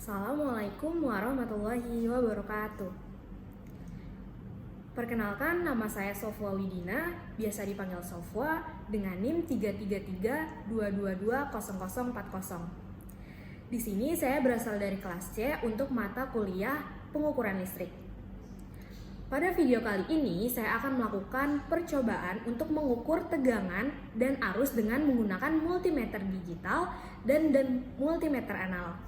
Assalamualaikum warahmatullahi wabarakatuh. Perkenalkan, nama saya Sofwa Widina, biasa dipanggil Sofwa, dengan NIM 33322200040. Di sini saya berasal dari kelas C untuk mata kuliah pengukuran listrik. Pada video kali ini, saya akan melakukan percobaan untuk mengukur tegangan dan arus dengan menggunakan multimeter digital dan multimeter analog.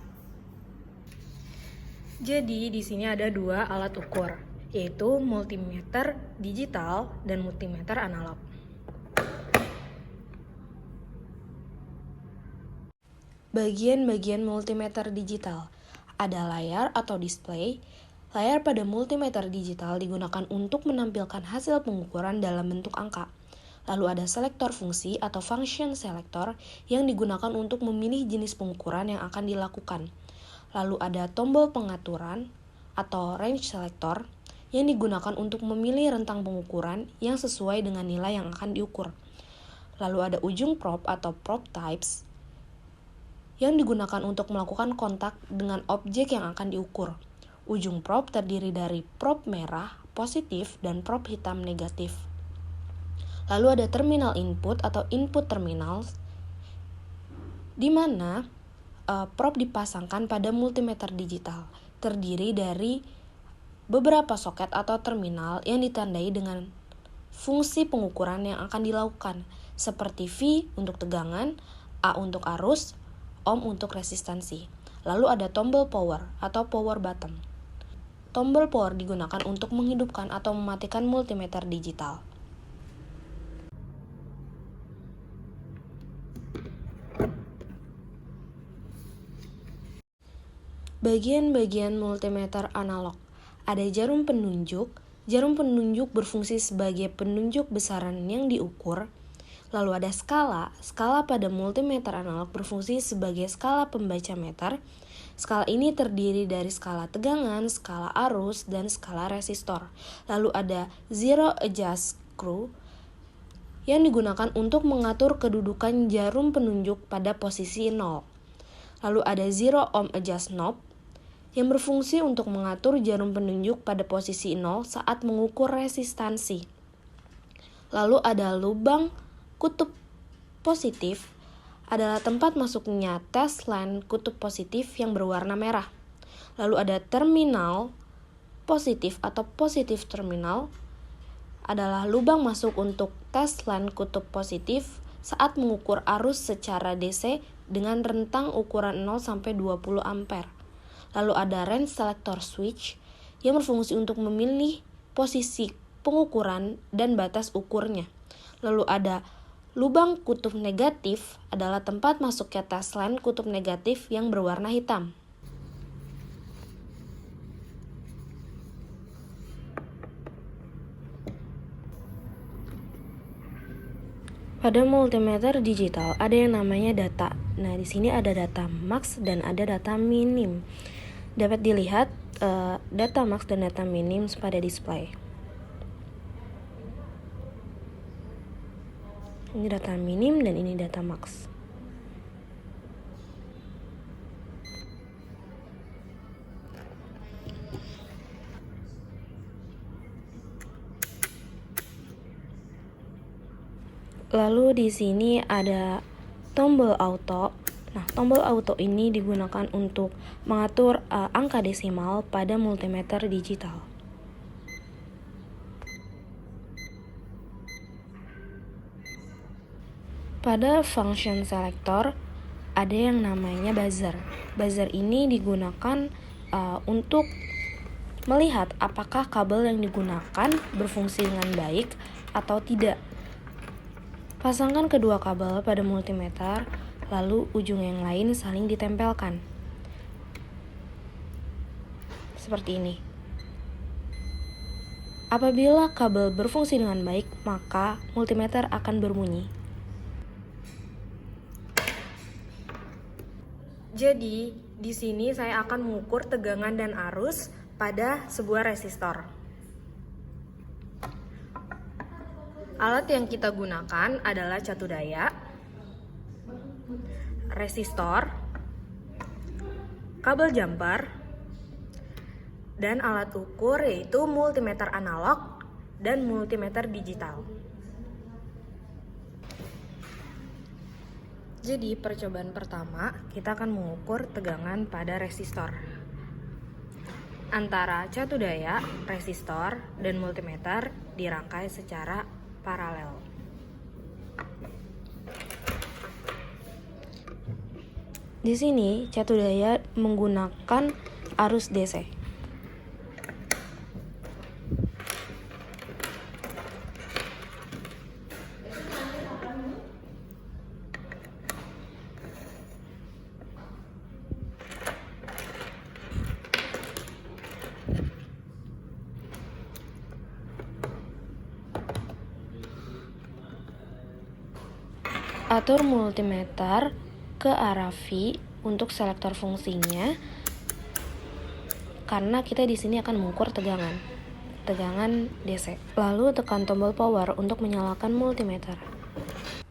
Jadi di sini ada dua alat ukur, yaitu multimeter digital dan multimeter analog. Bagian-bagian multimeter digital. Ada layar atau display. Layar pada multimeter digital digunakan untuk menampilkan hasil pengukuran dalam bentuk angka. Lalu ada selektor fungsi atau function selector yang digunakan untuk memilih jenis pengukuran yang akan dilakukan. Lalu ada tombol pengaturan atau range selector yang digunakan untuk memilih rentang pengukuran yang sesuai dengan nilai yang akan diukur. Lalu ada ujung probe atau probe types yang digunakan untuk melakukan kontak dengan objek yang akan diukur. Ujung probe terdiri dari probe merah, positif, dan probe hitam, negatif. Lalu ada terminal input atau input terminals, di mana probe dipasangkan pada multimeter digital, terdiri dari beberapa soket atau terminal yang ditandai dengan fungsi pengukuran yang akan dilakukan, seperti V untuk tegangan, A untuk arus, ohm untuk resistansi. Lalu ada tombol power atau power button. Tombol power digunakan untuk menghidupkan atau mematikan multimeter digital. Bagian-bagian multimeter analog. Ada jarum penunjuk. Jarum penunjuk berfungsi sebagai penunjuk besaran yang diukur. Lalu ada skala. Skala pada multimeter analog berfungsi sebagai skala pembaca meter. Skala ini terdiri dari skala tegangan, skala arus, dan skala resistor. Lalu ada zero adjust screw yang digunakan untuk mengatur kedudukan jarum penunjuk pada posisi 0. Lalu ada zero ohm adjust knob yang berfungsi untuk mengatur jarum penunjuk pada posisi 0 saat mengukur resistansi. Lalu ada lubang kutub positif adalah tempat masuknya test line kutub positif yang berwarna merah. Lalu ada terminal positif atau positif terminal adalah lubang masuk untuk test line kutub positif saat mengukur arus secara DC dengan rentang ukuran 0 sampai 20 ampere. Lalu ada range selector switch yang berfungsi untuk memilih posisi pengukuran dan batas ukurnya. Lalu ada lubang kutub negatif adalah tempat masuknya test line kutub negatif yang berwarna hitam. Pada multimeter digital ada yang namanya data. Nah, di sini ada data max dan ada data minim. Dapat dilihat data max dan data minim pada display. Ini data minim dan ini data max. Lalu di sini ada tombol auto. Nah, tombol auto ini digunakan untuk mengatur angka desimal pada multimeter digital. Pada function selector ada yang namanya buzzer. Buzzer ini digunakan untuk melihat apakah kabel yang digunakan berfungsi dengan baik atau tidak. Pasangkan kedua kabel pada multimeter, lalu ujung yang lain saling ditempelkan. Seperti ini. Apabila kabel berfungsi dengan baik, maka multimeter akan berbunyi. Jadi, di sini saya akan mengukur tegangan dan arus pada sebuah resistor. Alat yang kita gunakan adalah catu daya, resistor, kabel jumper, dan alat ukur yaitu multimeter analog dan multimeter digital. Jadi percobaan pertama kita akan mengukur tegangan pada resistor. Antara catu daya, resistor, dan multimeter dirangkai secara paralel. Di sini catu daya menggunakan arus DC. Atur multimeter ke arah V untuk selektor fungsinya, karena kita di sini akan mengukur tegangan DC. Lalu tekan tombol power untuk menyalakan multimeter.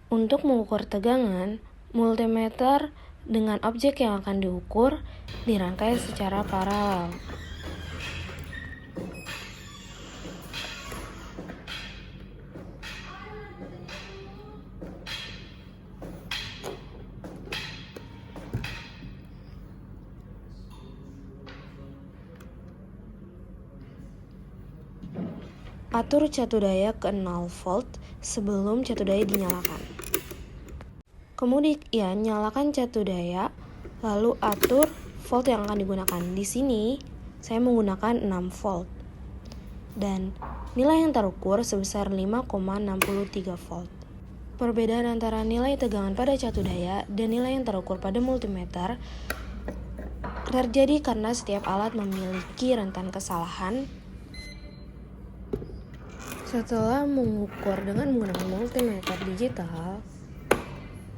Untuk mengukur tegangan, multimeter dengan objek yang akan diukur dirangkai secara paralel. Atur catu daya ke 0 volt sebelum catu daya dinyalakan. Kemudian nyalakan catu daya, lalu atur volt yang akan digunakan. Di sini saya menggunakan 6 volt. Dan nilai yang terukur sebesar 5,63 volt. Perbedaan antara nilai tegangan pada catu daya dan nilai yang terukur pada multimeter terjadi karena setiap alat memiliki rentan kesalahan. Setelah mengukur dengan menggunakan multimeter digital,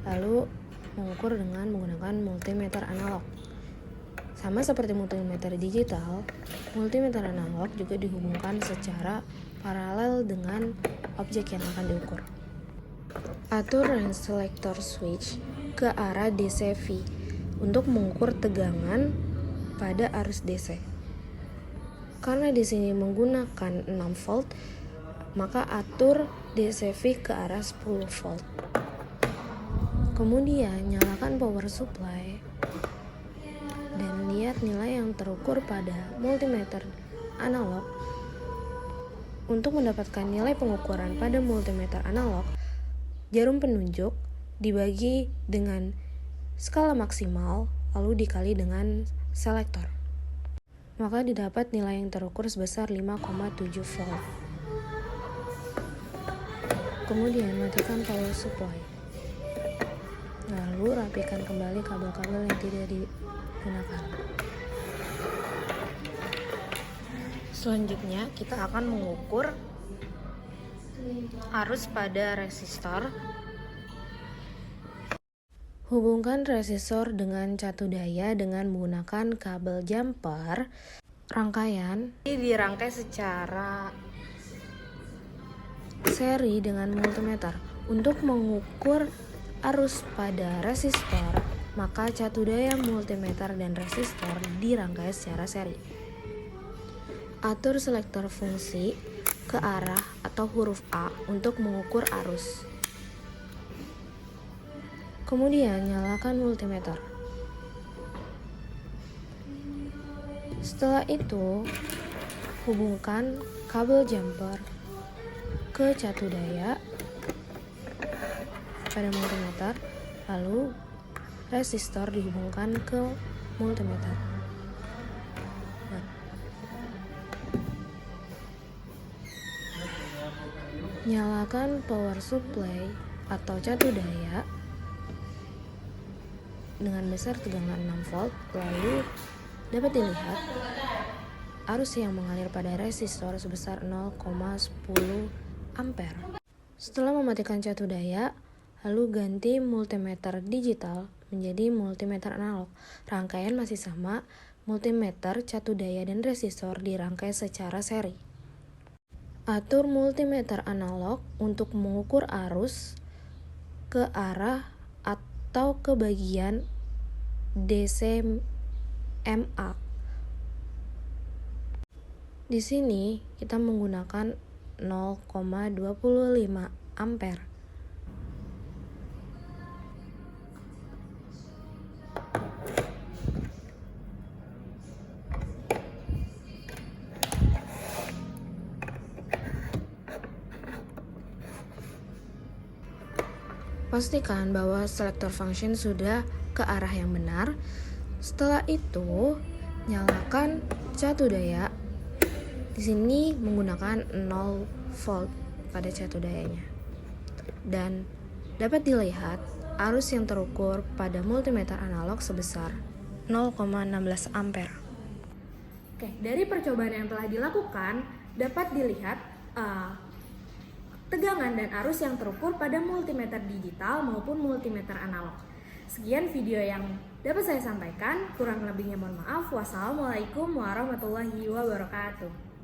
lalu mengukur dengan menggunakan multimeter analog. Sama seperti multimeter digital, multimeter analog juga dihubungkan secara paralel dengan objek yang akan diukur. Atur range selector switch ke arah DC-V untuk mengukur tegangan pada arus DC. Karena di sini menggunakan 6 volt, maka atur DC-V ke arah 10 volt. Kemudian nyalakan power supply dan lihat nilai yang terukur pada multimeter analog. Untuk mendapatkan nilai pengukuran pada multimeter analog, jarum penunjuk dibagi dengan skala maksimal lalu dikali dengan selektor. Maka didapat nilai yang terukur sebesar 5,7 volt. Kemudian matikan power supply. Lalu rapikan kembali kabel-kabel yang tidak digunakan. Selanjutnya kita akan mengukur arus pada resistor. Hubungkan resistor dengan catu daya dengan menggunakan kabel jumper. Rangkaian dirangkai secara seri dengan multimeter. Untuk mengukur arus pada resistor, maka catu daya multimeter dan resistor dirangkai secara seri. Atur selektor fungsi ke arah atau huruf A untuk mengukur arus. Kemudian nyalakan multimeter. Setelah itu, hubungkan kabel jumper ke catu daya pada multimeter, lalu resistor dihubungkan ke multimeter. Nyalakan power supply atau catu daya dengan besar tegangan 6 volt, lalu dapat dilihat arus yang mengalir pada resistor sebesar 0,10 ampere. Setelah mematikan catu daya, lalu ganti multimeter digital menjadi multimeter analog. Rangkaian masih sama, multimeter, catu daya, dan resistor dirangkai secara seri. Atur multimeter analog untuk mengukur arus ke arah atau ke bagian DC mA. Di sini kita menggunakan 0,25 ampere. Pastikan bahwa selector function sudah ke arah yang benar. Setelah itu, nyalakan catu daya. Di sini menggunakan 0 volt pada catu dayanya. Dan dapat dilihat arus yang terukur pada multimeter analog sebesar 0,16 ampere. Oke, dari percobaan yang telah dilakukan dapat dilihat tegangan dan arus yang terukur pada multimeter digital maupun multimeter analog. Sekian video yang dapat saya sampaikan, kurang lebihnya mohon maaf. Wassalamualaikum warahmatullahi wabarakatuh.